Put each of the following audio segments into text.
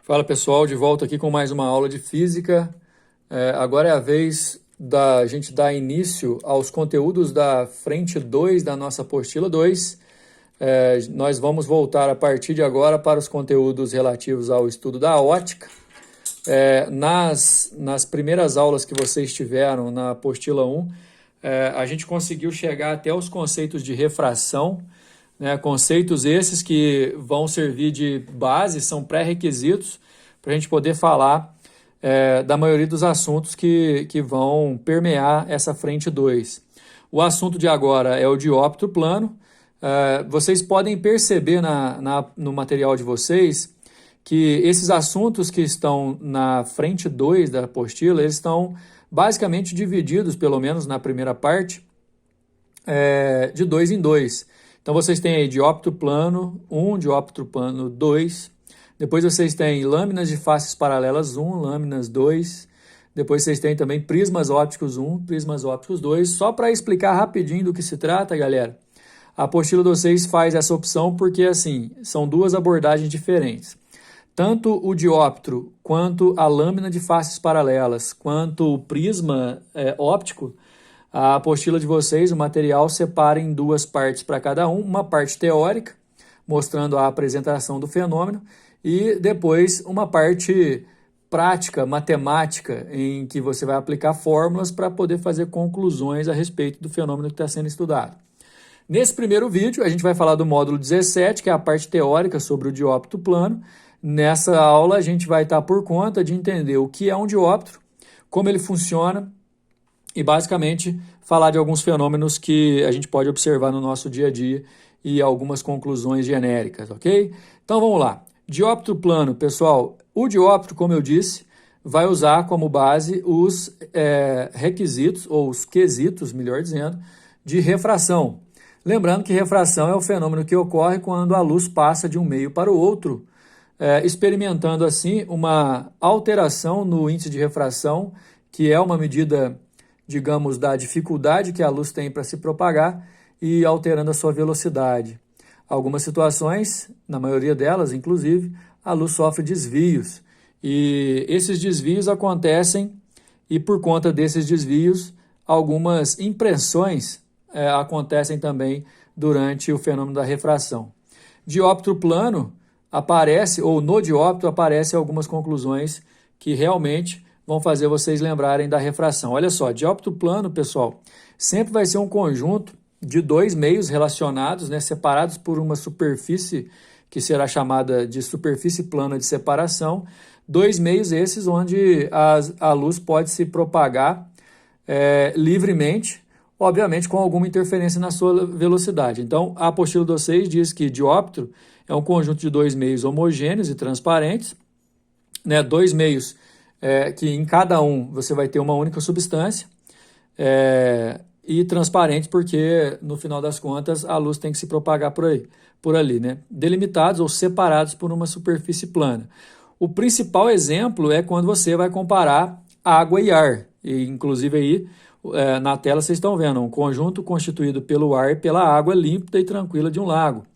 Fala pessoal, de volta aqui com mais uma aula de física. Agora é a vez da gente dar início aos conteúdos da frente 2 da nossa apostila 2. Nós vamos voltar a partir de agora para os conteúdos relativos ao estudo da ótica. Nas primeiras aulas que vocês tiveram na apostila 1, a gente conseguiu chegar até os conceitos de refração, né, conceitos esses que vão servir de base, são pré-requisitos para a gente poder falar da maioria dos assuntos que vão permear essa frente 2. O assunto de agora é o dióptro plano. Vocês podem perceber no material de vocês que esses assuntos que estão na frente 2 da apostila, eles estão basicamente divididos, pelo menos na primeira parte, de 2 em 2. Então, vocês têm aí dióptro plano 1, dióptro plano 2. Depois vocês têm lâminas de faces paralelas 1, lâminas 2. Depois vocês têm também prismas ópticos 1, prismas ópticos 2. Só para explicar rapidinho do que se trata, galera, a apostila de vocês faz essa opção porque, assim, são duas abordagens diferentes. Tanto o dióptro, quanto a lâmina de faces paralelas, quanto o prisma óptico, a apostila de vocês, o material, separa em duas partes para cada um. Uma parte teórica, mostrando a apresentação do fenômeno, e depois uma parte prática, matemática, em que você vai aplicar fórmulas para poder fazer conclusões a respeito do fenômeno que está sendo estudado. Nesse primeiro vídeo, a gente vai falar do módulo 17, que é a parte teórica sobre o dióptro plano. Nessa aula, a gente vai estar por conta de entender o que é um dióptro, como ele funciona, e basicamente falar de alguns fenômenos que a gente pode observar no nosso dia a dia e algumas conclusões genéricas, ok? Então vamos lá. Dióptro plano, pessoal, o dióptro, como eu disse, vai usar como base os requisitos, ou os quesitos, melhor dizendo, de refração. Lembrando que refração é o fenômeno que ocorre quando a luz passa de um meio para o outro, experimentando assim uma alteração no índice de refração, que é uma medida, digamos, da dificuldade que a luz tem para se propagar e alterando a sua velocidade. Algumas situações, na maioria delas, inclusive, a luz sofre desvios. E esses desvios acontecem, e por conta desses desvios, algumas impressões acontecem também durante o fenômeno da refração. Dióptro plano aparece, ou no dióptro aparecem algumas conclusões que realmente vão fazer vocês lembrarem da refração. Olha só, dióptro plano, pessoal, sempre vai ser um conjunto de dois meios relacionados, né, separados por uma superfície que será chamada de superfície plana de separação. Dois meios esses onde a luz pode se propagar livremente, obviamente com alguma interferência na sua velocidade. Então, a apostila de vocês diz que dióptro é um conjunto de dois meios homogêneos e transparentes, né, dois meios que em cada um você vai ter uma única substância, e transparentes porque, no final das contas, a luz tem que se propagar por ali, né? Delimitados ou separados por uma superfície plana. O principal exemplo é quando você vai comparar água e ar. E, inclusive, aí, na tela vocês estão vendo um conjunto constituído pelo ar e pela água límpida e tranquila de um lago.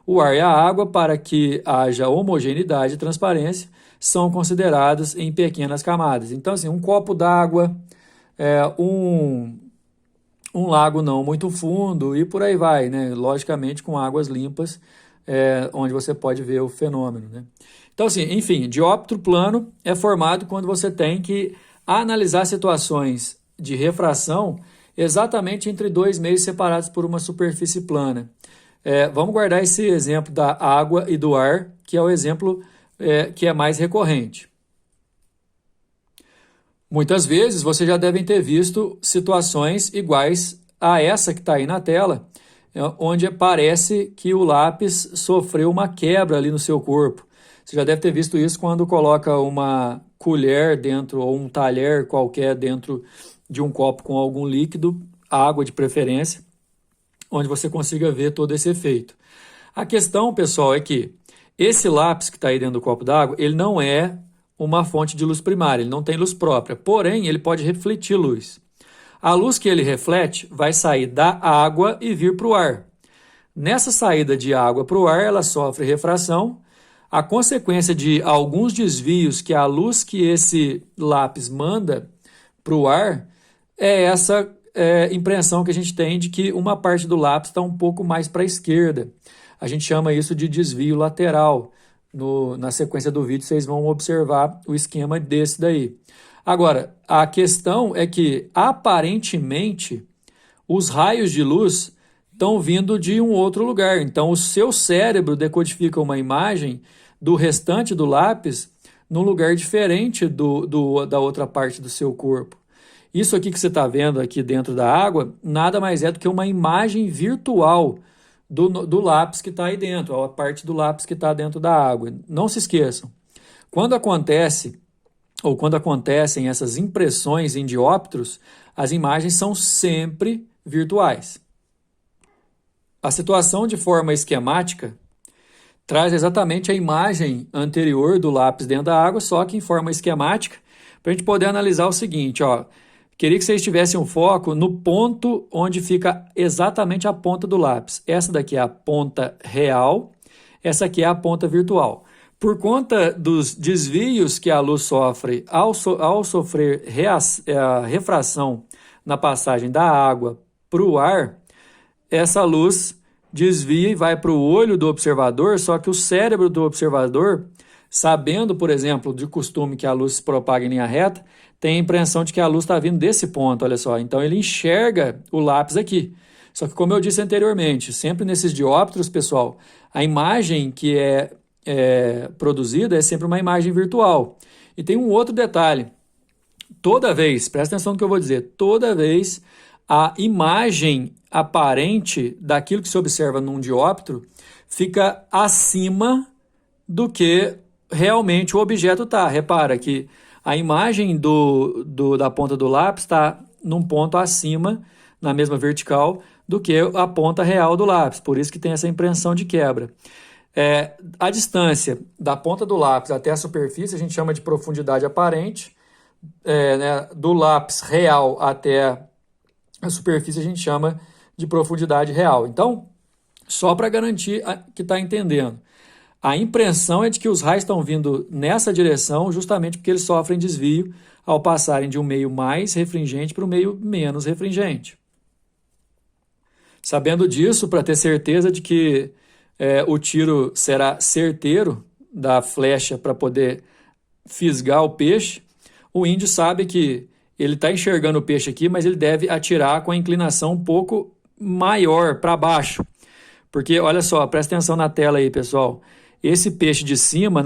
O ar e a água, para que haja homogeneidade e transparência, são considerados em pequenas camadas. Então, assim, um copo d'água, um lago não muito fundo e por aí vai, né? Logicamente com águas limpas, onde você pode ver o fenômeno, né? Então, assim, enfim, dióptro plano é formado quando você tem que analisar situações de refração exatamente entre dois meios separados por uma superfície plana. Vamos guardar esse exemplo da água e do ar, que é o exemplo que é mais recorrente. Muitas vezes vocês já devem ter visto situações iguais a essa que está aí na tela, onde parece que o lápis sofreu uma quebra ali no seu corpo. Você já deve ter visto isso quando coloca uma colher dentro, ou um talher qualquer dentro de um copo com algum líquido, água de preferência, onde você consiga ver todo esse efeito. A questão, pessoal, é que esse lápis que está aí dentro do copo d'água, ele não é uma fonte de luz primária, ele não tem luz própria, porém ele pode refletir luz. A luz que ele reflete vai sair da água e vir para o ar. Nessa saída de água para o ar, ela sofre refração, A consequência de alguns desvios que a luz que esse lápis manda para o ar é essa impressão que a gente tem de que uma parte do lápis está um pouco mais para a esquerda. A gente chama isso de desvio lateral. Na sequência do vídeo vocês vão observar o esquema desse daí. Agora, a questão é que aparentemente os raios de luz estão vindo de um outro lugar. Então o seu cérebro decodifica uma imagem do restante do lápis num lugar diferente da outra parte do seu corpo. Isso aqui que você está vendo aqui dentro da água, nada mais é do que uma imagem virtual do lápis que está aí dentro, a parte do lápis que está dentro da água. Não se esqueçam, quando acontecem essas impressões em dióptros, as imagens são sempre virtuais. A situação de forma esquemática traz exatamente a imagem anterior do lápis dentro da água, só que em forma esquemática, para a gente poder analisar o seguinte, ó. Queria que vocês tivessem um foco no ponto onde fica exatamente a ponta do lápis. Essa daqui é a ponta real, essa aqui é a ponta virtual. Por conta dos desvios que a luz sofre ao sofrer a refração na passagem da água para o ar, essa luz desvia e vai para o olho do observador, só que o cérebro do observador, sabendo, por exemplo, de costume que a luz se propaga em linha reta, tem a impressão de que a luz está vindo desse ponto, olha só. Então ele enxerga o lápis aqui. Só que como eu disse anteriormente, sempre nesses dióptros, pessoal, a imagem que é produzida é sempre uma imagem virtual. E tem um outro detalhe. Toda vez, presta atenção no que eu vou dizer, toda vez a imagem aparente daquilo que se observa num dióptro fica acima do que realmente o objeto está. Repara que a imagem da ponta do lápis está num ponto acima, na mesma vertical, do que a ponta real do lápis. Por isso que tem essa impressão de quebra. A distância da ponta do lápis até a superfície a gente chama de profundidade aparente. Do lápis real até a superfície a gente chama de profundidade real. Então, só para garantir que está entendendo, a impressão é de que os raios estão vindo nessa direção justamente porque eles sofrem desvio ao passarem de um meio mais refringente para um meio menos refringente. Sabendo disso, para ter certeza de que o tiro será certeiro da flecha para poder fisgar o peixe, o índio sabe que ele está enxergando o peixe aqui, mas ele deve atirar com a inclinação um pouco maior para baixo. Porque, olha só, presta atenção na tela aí, pessoal. Esse peixe de cima,